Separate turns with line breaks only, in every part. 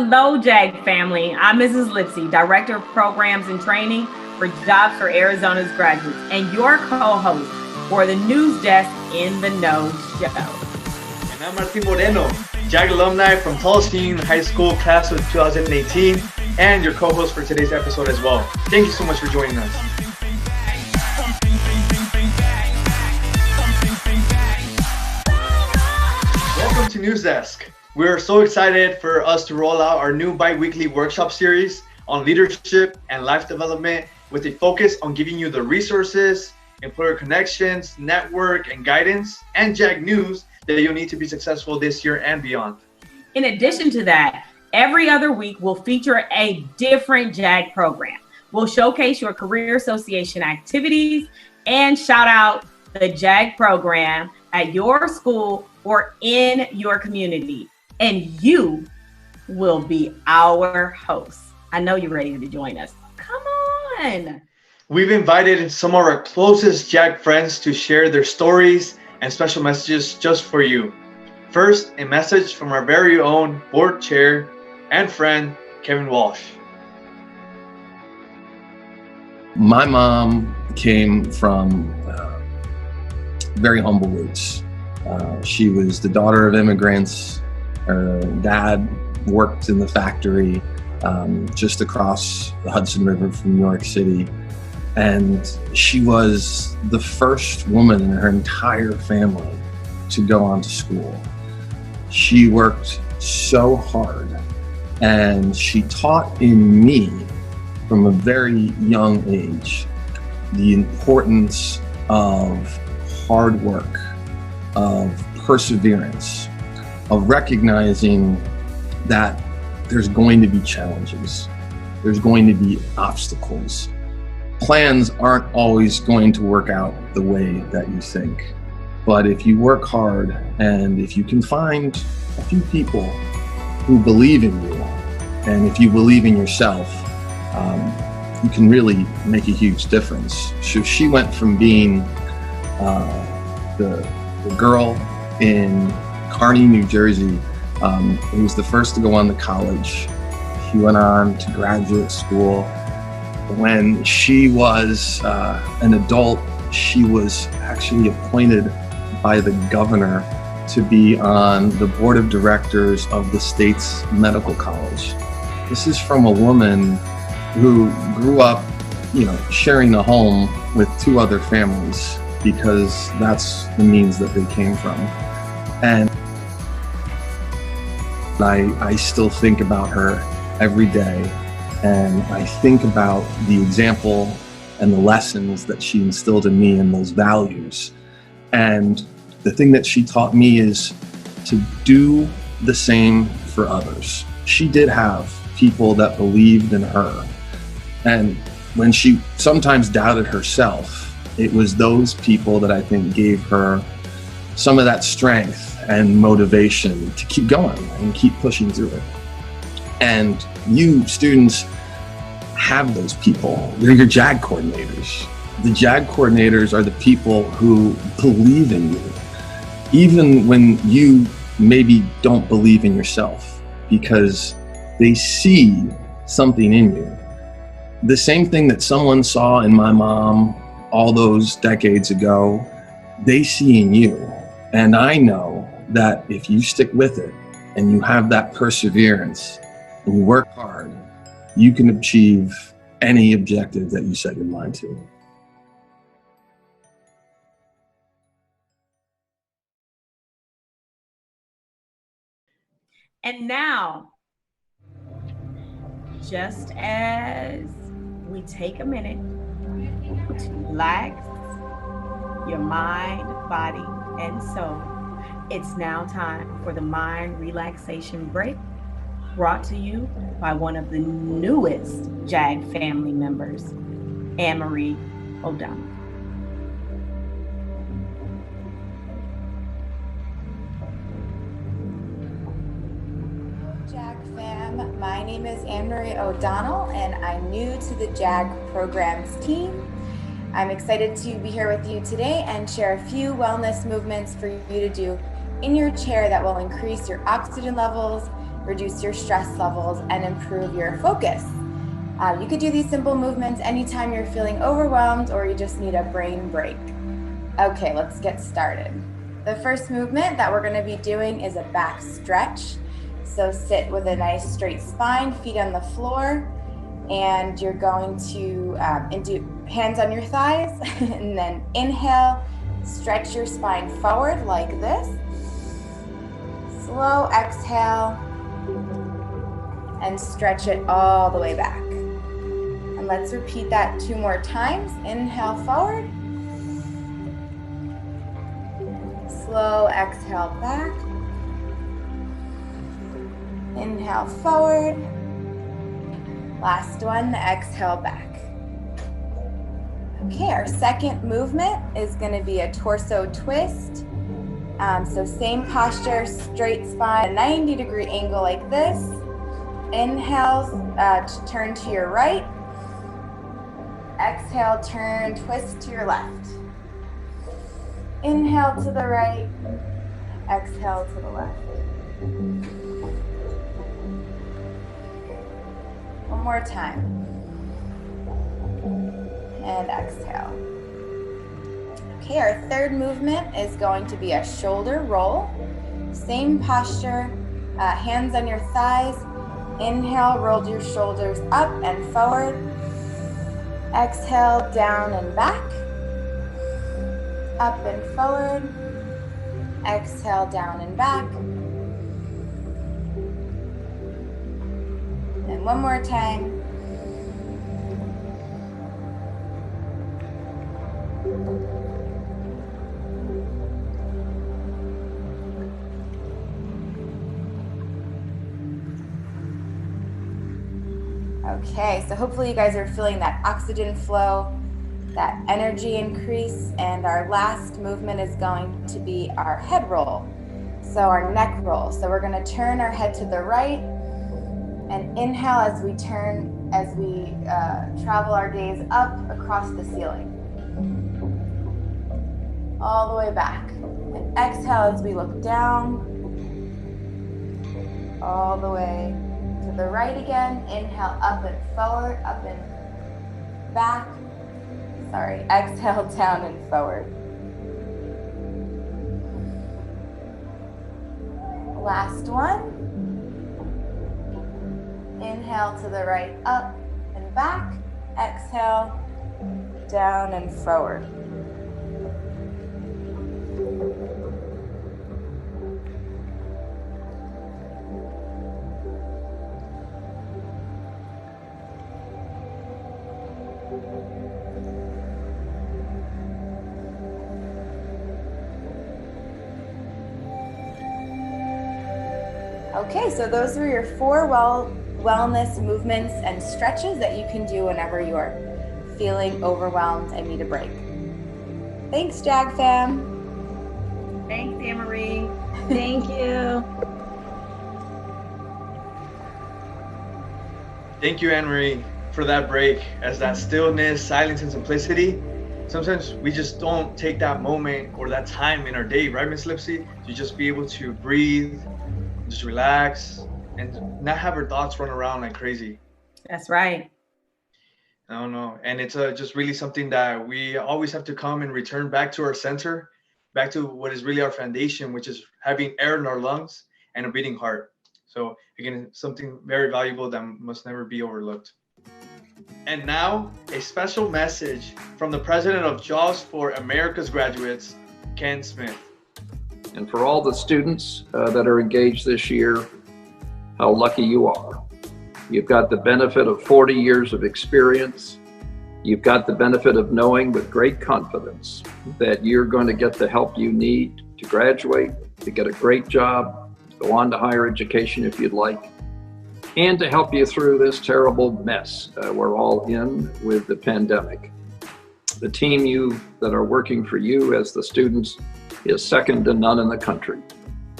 Hello, Jag family. I'm Mrs. Lipsy, Director of Programs and Training for Jobs for Arizona's Graduates, and your co-host for the News Desk in the Know show.
And I'm Martin Moreno, Jag Alumni from Tallinn High School, class of 2018, and your co-host for today's episode as well. Thank you so much for joining us. Welcome to News Desk. We're so excited for us to roll out our new bi-weekly workshop series on leadership and life development with a focus on giving you the resources, employer connections, network, and guidance, and Jag news that you'll need to be successful this year and beyond.
In addition to that, every other week we'll feature a different Jag program. We'll showcase your career association activities and shout out the Jag program at your school or in your community. And you will be our host. I know you're ready to join us. Come on.
We've invited some of our closest Jag friends to share their stories and special messages just for you. First, a message from our very own board chair and friend, Kevin Walsh.
My mom came from very humble roots. She was the daughter of immigrants. Her dad worked in the factory just across the Hudson River from New York City. And she was the first woman in her entire family to go on to school. She worked so hard, and she taught in me from a very young age the importance of hard work, of perseverance, of recognizing that there's going to be challenges, there's going to be obstacles. Plans aren't always going to work out the way that you think. But if you work hard and if you can find a few people who believe in you, and if you believe in yourself, you can really make a huge difference. So she went from being the girl in Kearney, New Jersey, who was the first to go on to college. She went on to graduate school. When she was an adult, she was actually appointed by the governor to be on the board of directors of the state's medical college. This is from a woman who grew up, sharing a home with two other families because that's the means that they came from. And I still think about her every day, and I think about the example and the lessons that she instilled in me and those values. And the thing that she taught me is to do the same for others. She did have people that believed in her. And when she sometimes doubted herself, it was those people that I think gave her some of that strength and motivation to keep going and keep pushing through it. And you students have those people. They're your JAG coordinators. The JAG coordinators are the people who believe in you, even when you maybe don't believe in yourself, because they see something in you. The same thing that someone saw in my mom all those decades ago, they see in you. And I know that if you stick with it and you have that perseverance and you work hard, you can achieve any objective that you set your mind to.
And now, just as we take a minute to relax your mind, body, and soul, it's now time for the Mind Relaxation Break, brought to you by one of the newest JAG family members, Anne-Marie O'Donnell.
JAG fam, my name is Anne-Marie O'Donnell and I'm new to the JAG programs team. I'm excited to be here with you today and share a few wellness movements for you to do in your chair that will increase your oxygen levels reduce your stress levels, and improve your focus. You could do these simple movements anytime you're feeling overwhelmed or you just need a brain break. Okay, let's get started. The first movement that we're going to be doing is a back stretch. So sit with a nice straight spine, feet on the floor, and you're going to do hands on your thighs, and then inhale, stretch your spine forward like this. Slow exhale, and stretch it all the way back. And let's repeat that 2 more times. Inhale forward. Slow exhale back. Inhale forward. Last one, exhale back. Okay, our second movement is going to be a torso twist. So same posture, straight spine, a 90-degree angle like this. Inhale, turn to your right. Exhale, turn, twist to your left. Inhale to the right. Exhale to the left. One more time. And exhale. Okay, our third movement is going to be a shoulder roll. Same posture, hands on your thighs. Inhale, roll your shoulders up and forward. Exhale, down and back. Up and forward. Exhale, down and back. And one more time. Okay, so hopefully you guys are feeling that oxygen flow, that energy increase, and our last movement is going to be our head roll. So our neck roll. So we're going to turn our head to the right and inhale as we travel our gaze up across the ceiling. All the way back. And exhale as we look down. All the way to the right again. Inhale up and forward, up and back. Sorry, exhale down and forward. Last one. Inhale to the right, up and back. Exhale, down and forward. Okay, so those were your 4 wellness movements and stretches that you can do whenever you are feeling overwhelmed and need a break. Thanks, Jag fam.
Thanks, Anne-Marie.
Thank you.
Thank you, Anne-Marie, for that break. As that stillness, silence, and simplicity, sometimes we just don't take that moment or that time in our day, right, Miss Lipsy, to just be able to breathe, just relax, and not have our thoughts run around like crazy.
That's right.
I don't know. And it's just really something that we always have to come and return back to our center, back to what is really our foundation, which is having air in our lungs and a beating heart. So again, something very valuable that must never be overlooked. And now a special message from the president of JAWS for America's Graduates, Ken Smith.
And for all the students that are engaged this year, how lucky you are. You've got the benefit of 40 years of experience. You've got the benefit of knowing with great confidence that you're going to get the help you need to graduate, to get a great job, go on to higher education if you'd like, and to help you through this terrible mess we're all in with the pandemic. The team that are working for you as the students is second to none in the country.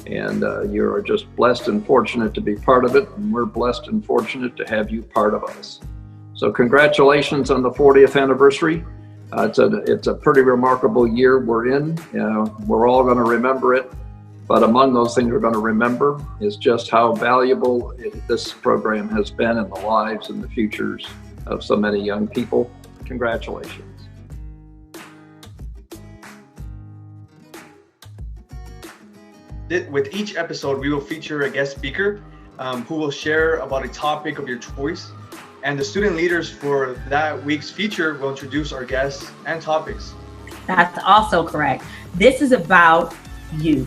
And you are just blessed and fortunate to be part of it, and we're blessed and fortunate to have you part of us. So congratulations on the 40th anniversary. It's a pretty remarkable year we're in. We're all going to remember it But among those things we're going to remember is just how valuable this program has been in the lives and the futures of so many young people. Congratulations.
With each episode, we will feature a guest speaker who will share about a topic of your choice. And the student leaders for that week's feature will introduce our guests and topics.
That's also correct. This is about you,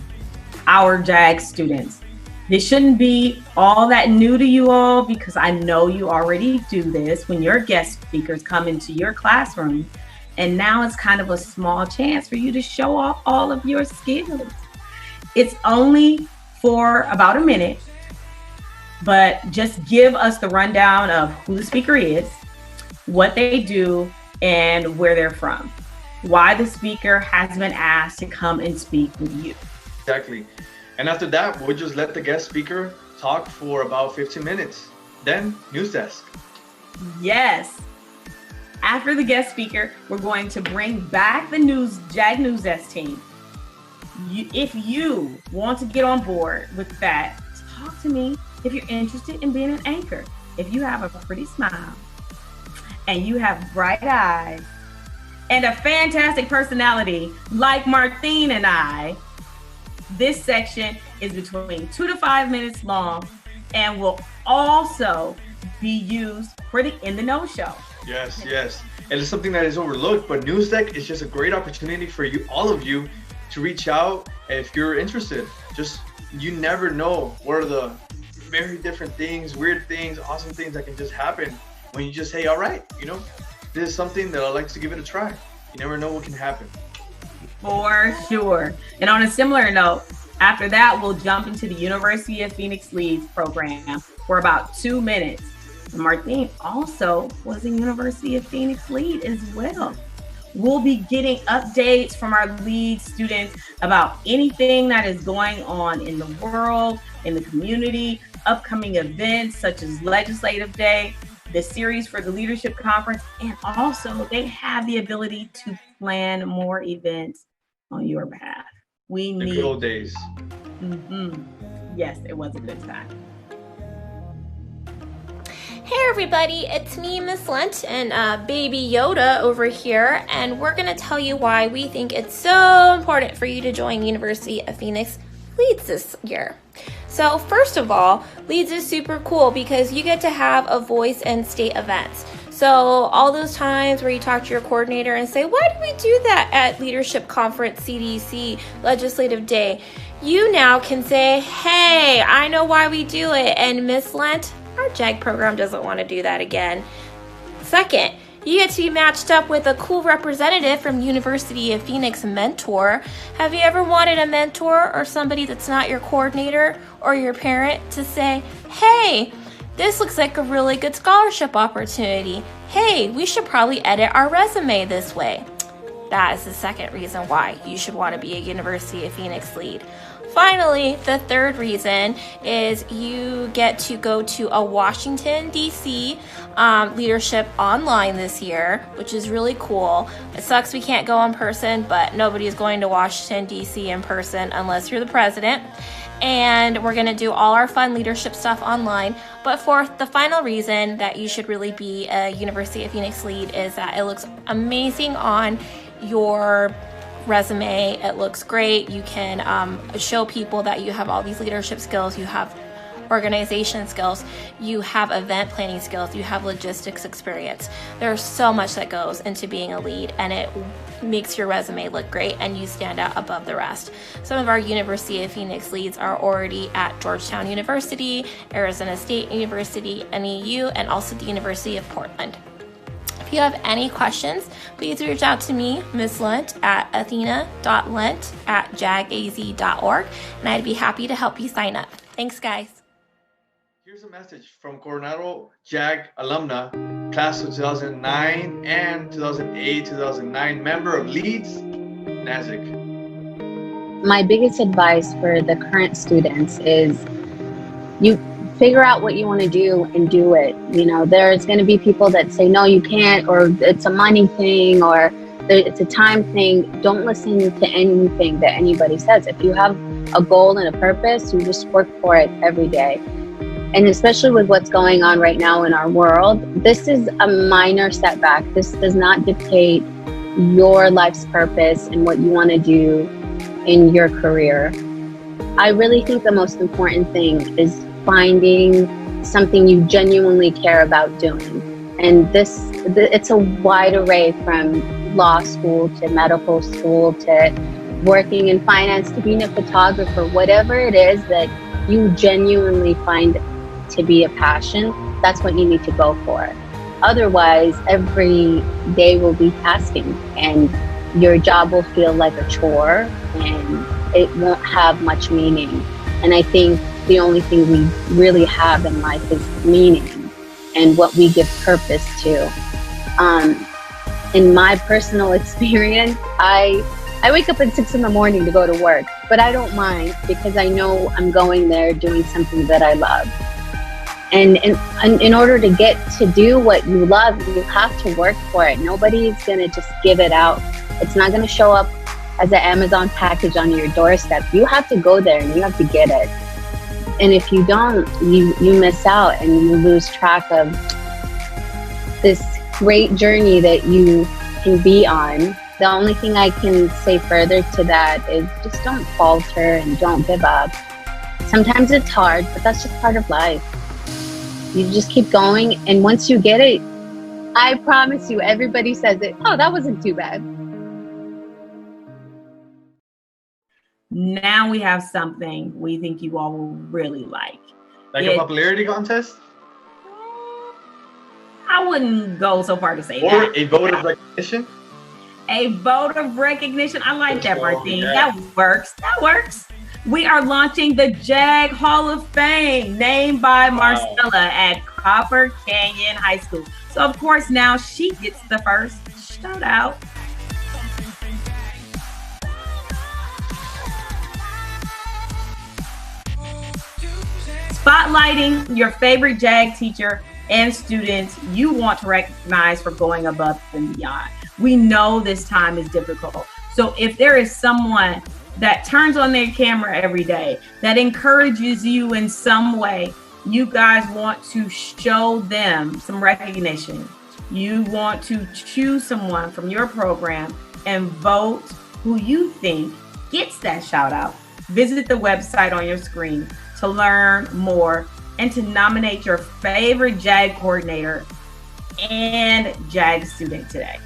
our JAG students. This shouldn't be all that new to you all, because I know you already do this when your guest speakers come into your classroom. And now it's kind of a small chance for you to show off all of your skills. It's only for about a minute, but just give us the rundown of who the speaker is, what they do, and where they're from. Why the speaker has been asked to come and speak with you.
Exactly. And after that, we'll just let the guest speaker talk for about 15 minutes. Then, news desk.
Yes. After the guest speaker, we're going to bring back the JAG News Desk team. If you want to get on board with that, talk to me if you're interested in being an anchor. If you have a pretty smile and you have bright eyes and a fantastic personality like Martine and I, this section is between 2 to 5 minutes long and will also be used for the In the Know show.
Yes, yes. And it's something that is overlooked, but News Deck is just a great opportunity for you, all of you, to reach out if you're interested. Just, you never know what are the very different things, weird things, awesome things that can just happen when you just say, all right, this is something that I'd like to give it a try. You never know what can happen.
For sure. And on a similar note, after that, we'll jump into the University of Phoenix Leads program for about 2 minutes. Martine also was a University of Phoenix lead as well. We'll be getting updates from our lead students about anything that is going on in the world, in the community, upcoming events such as Legislative Day, the series for the Leadership Conference, and also they have the ability to plan more events on your behalf. We need
the good old days.
Yes, it was a good time.
Hey everybody, it's me, Miss Lent, and Baby Yoda over here, and we're going to tell you why we think it's so important for you to join University of Phoenix Leads this year. So first of all, Leads is super cool because you get to have a voice in state events. So all those times where you talk to your coordinator and say, why do we do that at Leadership Conference, CDC, Legislative Day? You now can say, hey, I know why we do it, and Miss Lent, our JAG program doesn't want to do that again. Second, you get to be matched up with a cool representative from University of Phoenix mentor. Have you ever wanted a mentor or somebody that's not your coordinator or your parent to say, hey, this looks like a really good scholarship opportunity. Hey, we should probably edit our resume this way. That is the second reason why you should want to be a University of Phoenix lead. Finally, the third reason is you get to go to a Washington, D.C. leadership online this year, which is really cool. It sucks we can't go in person, but nobody's going to Washington, D.C. in person unless you're the president. And we're going to do all our fun leadership stuff online. But fourth, the final reason that you should really be a University of Phoenix lead is that it looks amazing on your resume. It looks great. You can show people that you have all these leadership skills, you have organization skills, you have event planning skills, you have logistics experience. There's so much that goes into being a lead, and it makes your resume look great and you stand out above the rest. Some of our University of Phoenix leads are already at Georgetown University, Arizona State University, NEU, and also the University of Portland. If you have any questions, please reach out to me, Ms. Lent, at athena.lent@jagaz.org, and I'd be happy to help you sign up. Thanks, guys.
Here's a message from Coronajog Jag Alumni, class of 2009 and 2008-2009, member of Leeds, Nazik.
My biggest advice for the current students is you figure out what you want to do and do it. There's going to be people that say, no, you can't, or it's a money thing, or it's a time thing. Don't listen to anything that anybody says. If you have a goal and a purpose, you just work for it every day. And especially with what's going on right now in our world, this is a minor setback. This does not dictate your life's purpose and what you want to do in your career. I really think the most important thing is finding something you genuinely care about doing. And it's a wide array, from law school to medical school to working in finance to being a photographer. Whatever it is that you genuinely find to be a passion, that's what you need to go for. Otherwise, every day will be tasking and your job will feel like a chore and it won't have much meaning. And I think the only thing we really have in life is meaning and what we give purpose to. In my personal experience, I wake up at 6 a.m. to go to work, but I don't mind because I know I'm going there doing something that I love. And in order to get to do what you love, you have to work for it. Nobody's going to just give it out. It's not going to show up as an Amazon package on your doorstep. You have to go there and you have to get it. And if you don't, you miss out and you lose track of this great journey that you can be on. The only thing I can say further to that is just don't falter and don't give up. Sometimes it's hard, but that's just part of life. You just keep going, and once you get it, I promise you, everybody says it, oh, that wasn't too bad.
Now we have something we think you all will really like.
Like a popularity contest?
I wouldn't go so far to say
or
that.
Or a vote of recognition?
A vote of recognition. I like that, Martine.
Yeah.
That works. That works. We are launching the Jag Hall of Fame, named by Marcella at Copper Canyon High School. So, of course, now she gets the first shout out. Spotlighting your favorite Jag teacher and students you want to recognize for going above and beyond. We know this time is difficult. So if there is someone that turns on their camera every day, that encourages you in some way, you guys want to show them some recognition. You want to choose someone from your program and vote who you think gets that shout out. Visit the website on your screen to learn more and to nominate your favorite JAG coordinator and JAG student today.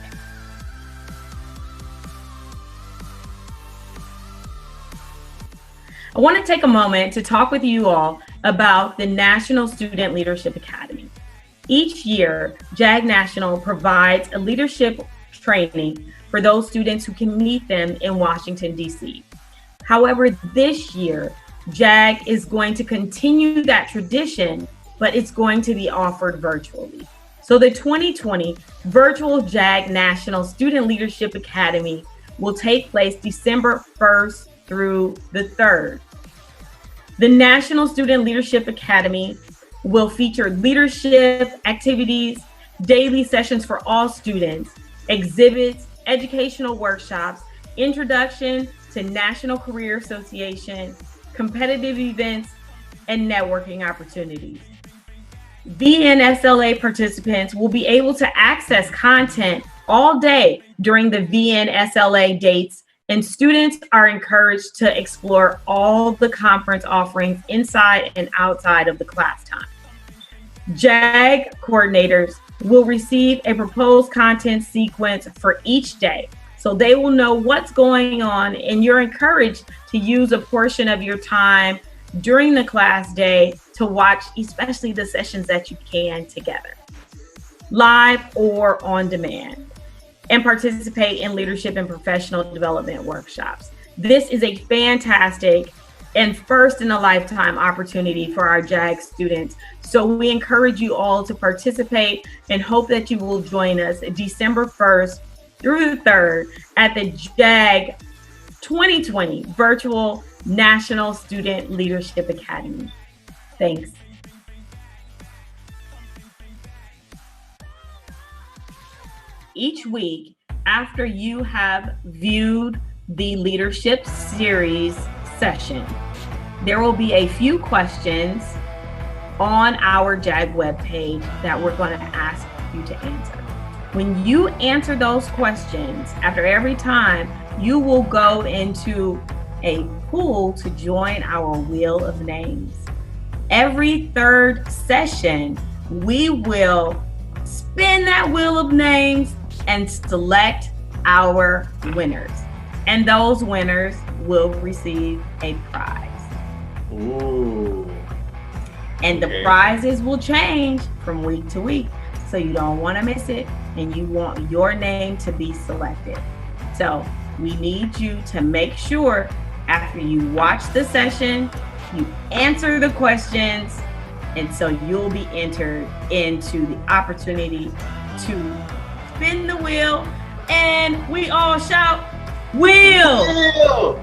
I want to take a moment to talk with you all about the National Student Leadership Academy. Each year, JAG National provides a leadership training for those students who can meet them in Washington, D.C. However, this year, JAG is going to continue that tradition, but it's going to be offered virtually. So the 2020 Virtual JAG National Student Leadership Academy will take place December 1st through the 3rd. The National Student Leadership Academy will feature leadership activities, daily sessions for all students, exhibits, educational workshops, introduction to National Career Association, competitive events, and networking opportunities. VNSLA participants will be able to access content all day during the VNSLA dates, and students are encouraged to explore all the conference offerings inside and outside of the class time. JAG coordinators will receive a proposed content sequence for each day, so they will know what's going on, and you're encouraged to use a portion of your time during the class day to watch especially the sessions that you can together, live or on demand, and participate in leadership and professional development workshops. This is a fantastic and first in a lifetime opportunity for our JAG students. So we encourage you all to participate and hope that you will join us December 1st through the 3rd at the JAG 2020 Virtual National Student Leadership Academy. Thanks. Each week, after you have viewed the leadership series session, there will be a few questions on our JAG webpage that we're going to ask you to answer. When you answer those questions, after every time, you will go into a pool to join our Wheel of Names. Every third session, we will spin that Wheel of Names and select our winners. And those winners will receive a prize.
Ooh.
And the prizes will change from week to week. So you don't want to miss it, and you want your name to be selected. So we need you to make sure after you watch the session, you answer the questions, and so you'll be entered into the opportunity to spin the wheel, and we all shout, Wheel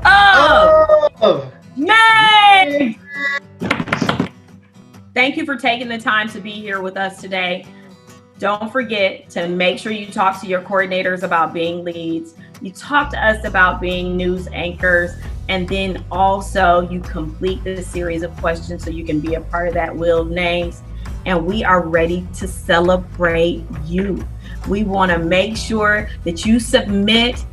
of Names! Thank you for taking the time to be here with us today. Don't forget to make sure you talk to your coordinators about being leads. You talk to us about being news anchors, and then also you complete the series of questions so you can be a part of that Wheel of Names. And we are ready to celebrate you. We want to make sure that you submit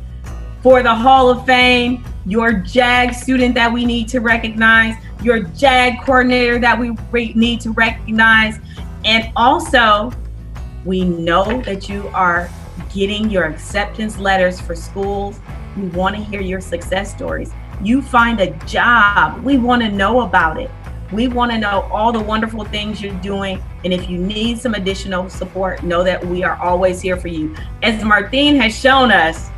for the Hall of Fame, your JAG student that we need to recognize, your JAG coordinator that we need to recognize. And also, we know that you are getting your acceptance letters for schools. We want to hear your success stories. You find a job, we want to know about it. We want to know all the wonderful things you're doing. And if you need some additional support, know that we are always here for you. As Martine has shown us,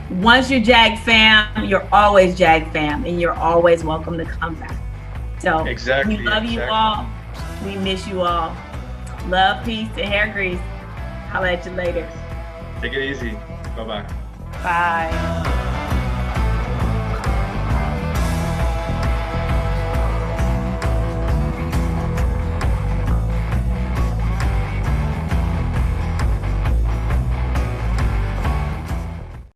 once you're JAG fam, you're always JAG fam, and you're always welcome to come back. So we love you all. We miss you all. Love, peace, and hair grease. Holla at you later.
Take it easy. Bye-bye.
Bye.